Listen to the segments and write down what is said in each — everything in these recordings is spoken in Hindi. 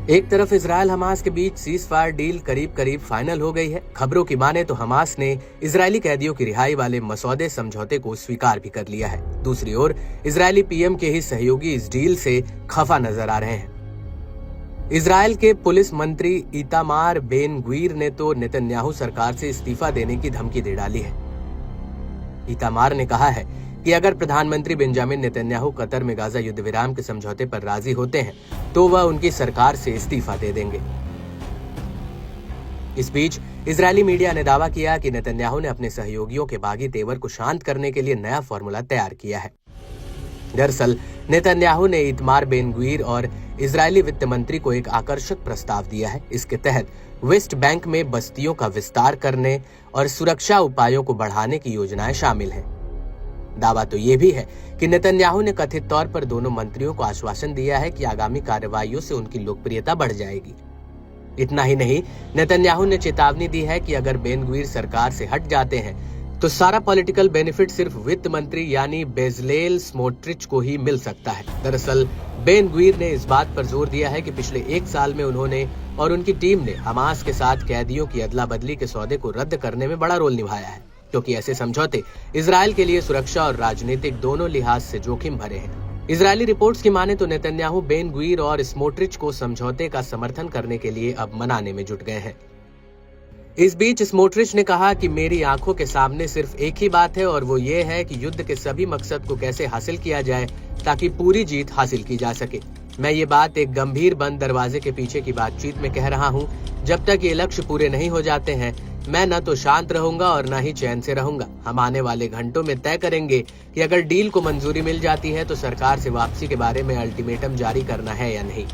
एक तरफ इजराइल हमास के बीच सीज फायर डील करीब करीब फाइनल हो गई है। खबरों की माने तो हमास ने इजरायली कैदियों की रिहाई वाले मसौदे समझौते को स्वीकार भी कर लिया है। दूसरी ओर इजरायली पीएम के ही सहयोगी इस डील से खफा नजर आ रहे हैं। इजराइल के पुलिस मंत्री इतामार बेन ग्वीर ने तो नेतन्याहू सरकार से इस्तीफा देने की धमकी दे डाली है। इतामार ने कहा है कि अगर प्रधानमंत्री बेंजामिन नेतन्याहू कतर में गाजा युद्ध विराम के समझौते पर राजी होते हैं तो वह उनकी सरकार से इस्तीफा दे देंगे। इस बीच इजरायली मीडिया ने दावा किया कि नेतन्याहू ने अपने सहयोगियों के बागी तेवर को शांत करने के लिए नया फॉर्मूला तैयार किया है। दरअसल नेतन्याहू ने इतमार बेन ग्वीर और इजरायली वित्त मंत्री को एक आकर्षक प्रस्ताव दिया है। इसके तहत वेस्ट बैंक में बस्तियों का विस्तार करने और सुरक्षा उपायों को बढ़ाने की योजनाएं शामिल हैं। दावा तो ये भी है कि नेतन्याहू ने कथित तौर पर दोनों मंत्रियों को आश्वासन दिया है कि आगामी कार्रवाइयों से उनकी लोकप्रियता बढ़ जाएगी। इतना ही नहीं, नेतन्याहू ने चेतावनी दी है कि अगर बेन ग्वीर सरकार से हट जाते हैं तो सारा पॉलिटिकल बेनिफिट सिर्फ वित्त मंत्री यानी बेजलेल स्मोट्रिच को ही मिल सकता है। दरअसल बेन ग्वीर ने इस बात पर जोर दिया है कि पिछले 1 साल में उन्होंने और उनकी टीम ने हमास के साथ कैदियों की अदला बदली के सौदे को रद्द करने में बड़ा रोल निभाया है, क्योंकि ऐसे समझौते इजराइल के लिए सुरक्षा और राजनीतिक दोनों लिहाज से जोखिम भरे हैं। इजरायली रिपोर्ट्स की माने तो नेतन्याहू बेन ग्वीर और स्मोट्रिच को समझौते का समर्थन करने के लिए अब मनाने में जुट गए हैं। इस बीच स्मोट्रिच ने कहा कि मेरी आंखों के सामने सिर्फ एक ही बात है और वो ये है कि युद्ध के सभी मकसद को कैसे हासिल किया जाए ताकि पूरी जीत हासिल की जा सके। मैं ये बात एक गंभीर बंद दरवाजे के पीछे की बातचीत में कह रहा हूँ। जब तक ये लक्ष्य पूरे नहीं हो जाते हैं मैं न तो शांत रहूंगा और न ही चैन से रहूंगा। हम आने वाले घंटों में तय करेंगे कि अगर डील को मंजूरी मिल जाती है तो सरकार से वापसी के बारे में अल्टीमेटम जारी करना है या नहीं।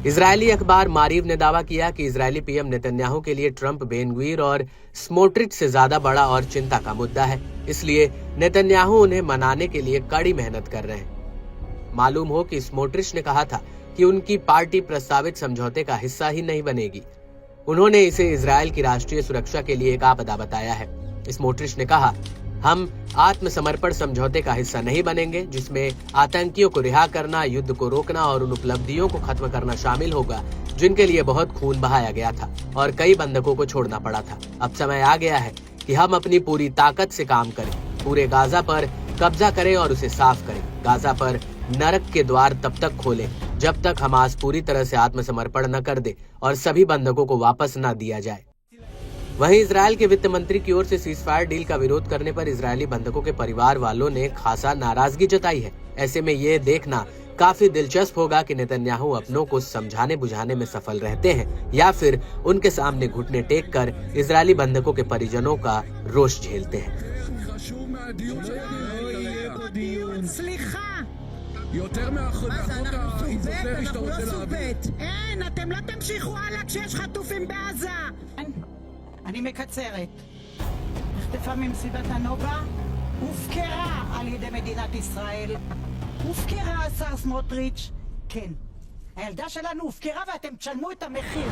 इजरायली अखबार मारीव ने दावा किया कि इजरायली पीएम नेतन्याहू के लिए ट्रंप बेन ग्वीर और स्मोट्रिच से ज्यादा बड़ा और चिंता का मुद्दा है, इसलिए नेतन्याहू उन्हें मनाने के लिए कड़ी मेहनत कर रहे हैं। मालूम हो कि स्मोट्रिच ने कहा था कि उनकी पार्टी प्रस्तावित समझौते का हिस्सा ही नहीं बनेगी। उन्होंने इसे इजरायल की राष्ट्रीय सुरक्षा के लिए एक आपदा बताया है। स्मोट्रिच ने कहा, हम आत्मसमर्पण समझौते का हिस्सा नहीं बनेंगे जिसमें आतंकियों को रिहा करना, युद्ध को रोकना और उन उपलब्धियों को खत्म करना शामिल होगा जिनके लिए बहुत खून बहाया गया था और कई बंधकों को छोड़ना पड़ा था। अब समय आ गया है कि हम अपनी पूरी ताकत से काम करें, पूरे गाजा पर कब्जा करें और उसे साफ करें। गाजा पर नरक के द्वार तब तक खोलें जब तक हमास पूरी तरह से आत्मसमर्पण न कर दे और सभी बंधकों को वापस न दिया जाए। वहीं इजरायल के वित्त मंत्री की ओर से सीजफायर डील का विरोध करने पर इजरायली बंधकों के परिवार वालों ने खासा नाराजगी जताई है। ऐसे में ये देखना काफी दिलचस्प होगा कि नेतन्याहू अपनों को समझाने बुझाने में सफल रहते हैं या फिर उनके सामने घुटने टेक कर इजरायली बंधकों के परिजनों का रोष झेलते हैं। יותר מהחוק ההיפותטי שאתה רוצה להביא. אין, אתם לא תמשיכו הלאה כשיש חטופים בעזה. אני מקצרת. נחטפה ממסיבת הנובה, הופקרה על ידי מדינת ישראל. הופקרה השר סמוטריץ'. כן, הילדה שלנו הופקרה ואתם תשלמו את המחיר.